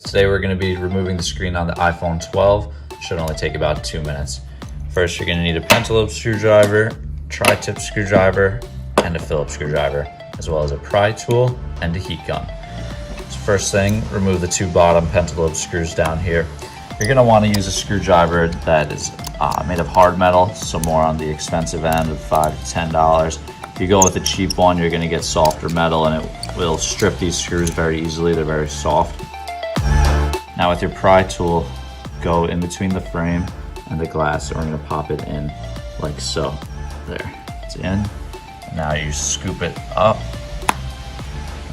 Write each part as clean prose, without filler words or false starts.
Today we're going to be removing the screen on the iPhone 12. Should only take about 2 minutes. First, you're going to need a pentalobe screwdriver, tri-tip screwdriver, and a Phillips screwdriver, as well as a pry tool and a heat gun. So first thing, remove the two bottom pentalobe screws down here. You're going to want to use a screwdriver that is made of hard metal, so more on the expensive end of $5 to $10. If you go with a cheap one, you're going to get softer metal, and it will strip these screws very easily. They're very soft. Now with your pry tool, go in between the frame and the glass, and we're gonna pop it in like so. There, it's in. Now you scoop it up,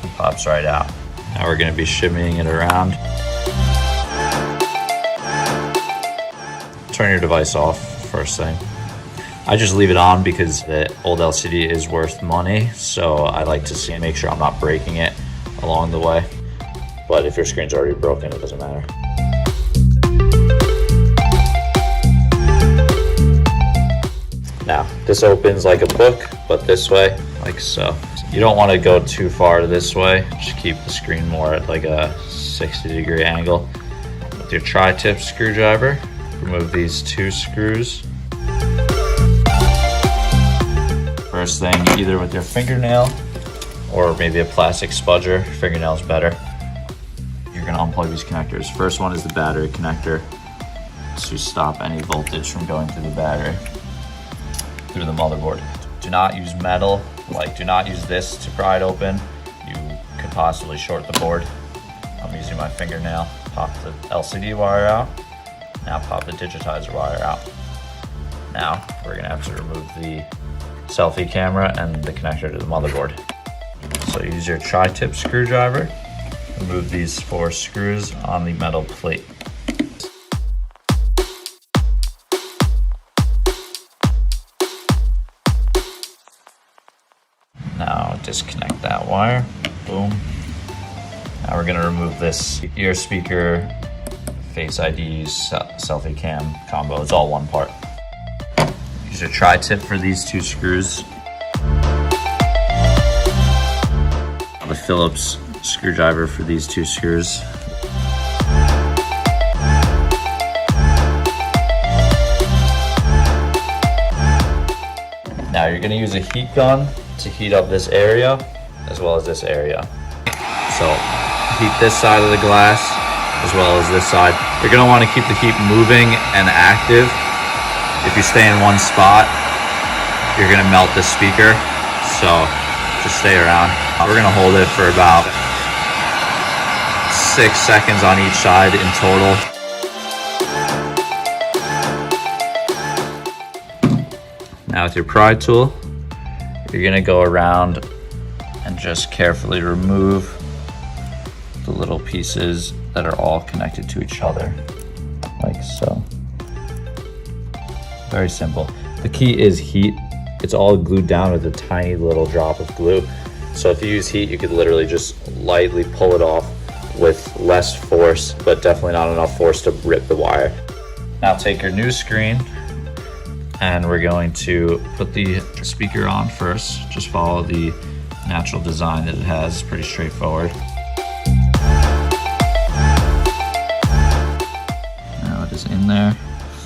it pops right out. Now we're gonna be shimmying it around. Turn your device off first thing. I just leave it on because the old LCD is worth money, so I like to make sure I'm not breaking it along the way. But if your screen's already broken, it doesn't matter. Now, this opens like a book, but this way, like so. You don't want to go too far this way. Just keep the screen more at like a 60-degree angle. With your tri-tip screwdriver, remove these two screws. First thing, either with your fingernail or maybe a plastic spudger. Fingernail's better. You're going to unplug these connectors. First one is the battery connector to stop any voltage from going through the battery, through the motherboard. Do not use metal, do not use this to pry it open. You could possibly short the board. I'm using my fingernail. Pop the LCD wire out. Now pop the digitizer wire out. Now we're going to have to remove the selfie camera and the connector to the motherboard. So use your tri-tip screwdriver. Remove these 4 screws on the metal plate. Now disconnect that wire. Boom. Now we're going to remove this ear speaker, Face ID, selfie cam combo. It's all one part. Use your tri-tip for these 2 screws. The Phillips screwdriver for these 2 screws. Now you're going to use a heat gun to heat up this area as well as this area. So heat this side of the glass as well as this side. You're going to want to keep the heat moving and active. If you stay in one spot, you're going to melt the speaker. So just stay around. We're going to hold it for about 6 seconds on each side in total. Now with your pry tool, you're gonna go around and just carefully remove the little pieces that are all connected to each other, like so. Very simple. The key is heat. It's all glued down with a tiny little drop of glue. So if you use heat, you could literally just lightly pull it off with less force, but definitely not enough force to rip the wire. Now take your new screen and we're going to put the speaker on first. Just follow the natural design that it has. It's pretty straightforward. Now it is in there.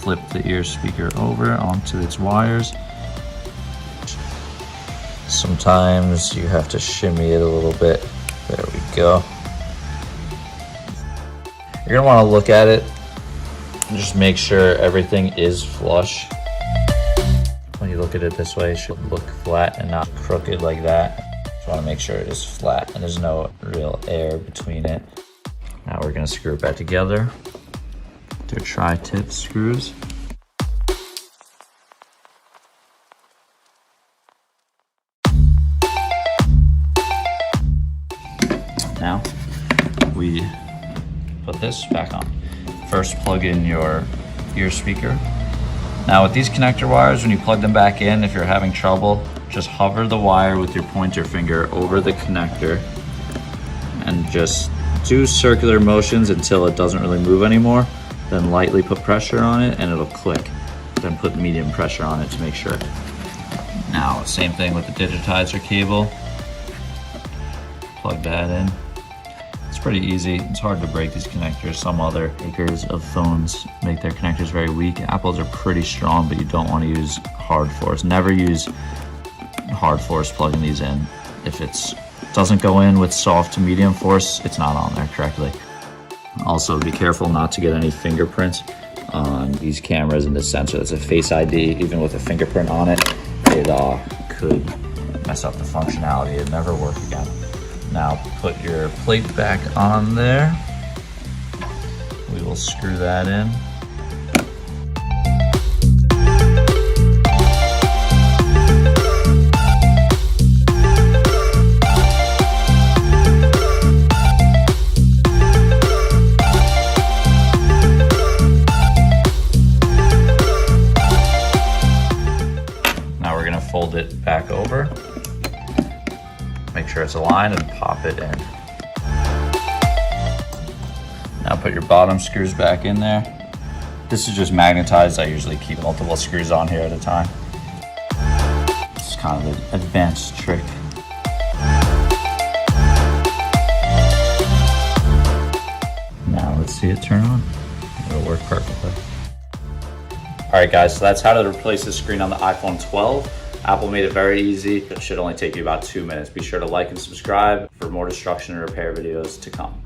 Flip the ear speaker over onto its wires. Sometimes you have to shimmy it a little bit. There we go. You're gonna wanna look at it and just make sure everything is flush. When you look at it this way, it should look flat and not crooked like that. Just wanna make sure it is flat and there's no real air between it. Now we're gonna screw it back together. Do tri-tip screws. Now we put this back on. First, plug in your ear speaker. Now with these connector wires, when you plug them back in, if you're having trouble, just hover the wire with your pointer finger over the connector and just do circular motions until it doesn't really move anymore. Then lightly put pressure on it and it'll click. Then put medium pressure on it to make sure. Now, same thing with the digitizer cable. Plug that in. It's It's pretty easy. It's hard to break these connectors. Some other makers of phones make their connectors very weak. Apple's are pretty strong, but you don't want to use hard force. Never use hard force plugging these in. If it doesn't go in with soft to medium force, it's not on there correctly. Also, be careful not to get any fingerprints on these cameras and this sensor. That's a Face ID. Even with a fingerprint on it, it could mess up the functionality. It'd never work again. Now put your plate back on there. We will screw that in. Now we're gonna fold it back over. Make sure it's aligned and pop it in. Now put your bottom screws back in there. This is just magnetized. I usually keep multiple screws on here at a time. It's kind of an advanced trick. Now let's see it turn on. It'll work perfectly. All right guys, so that's how to replace the screen on the iPhone 12. Apple made it very easy. It should only take you about 2 minutes. Be sure to like and subscribe for more destruction and repair videos to come.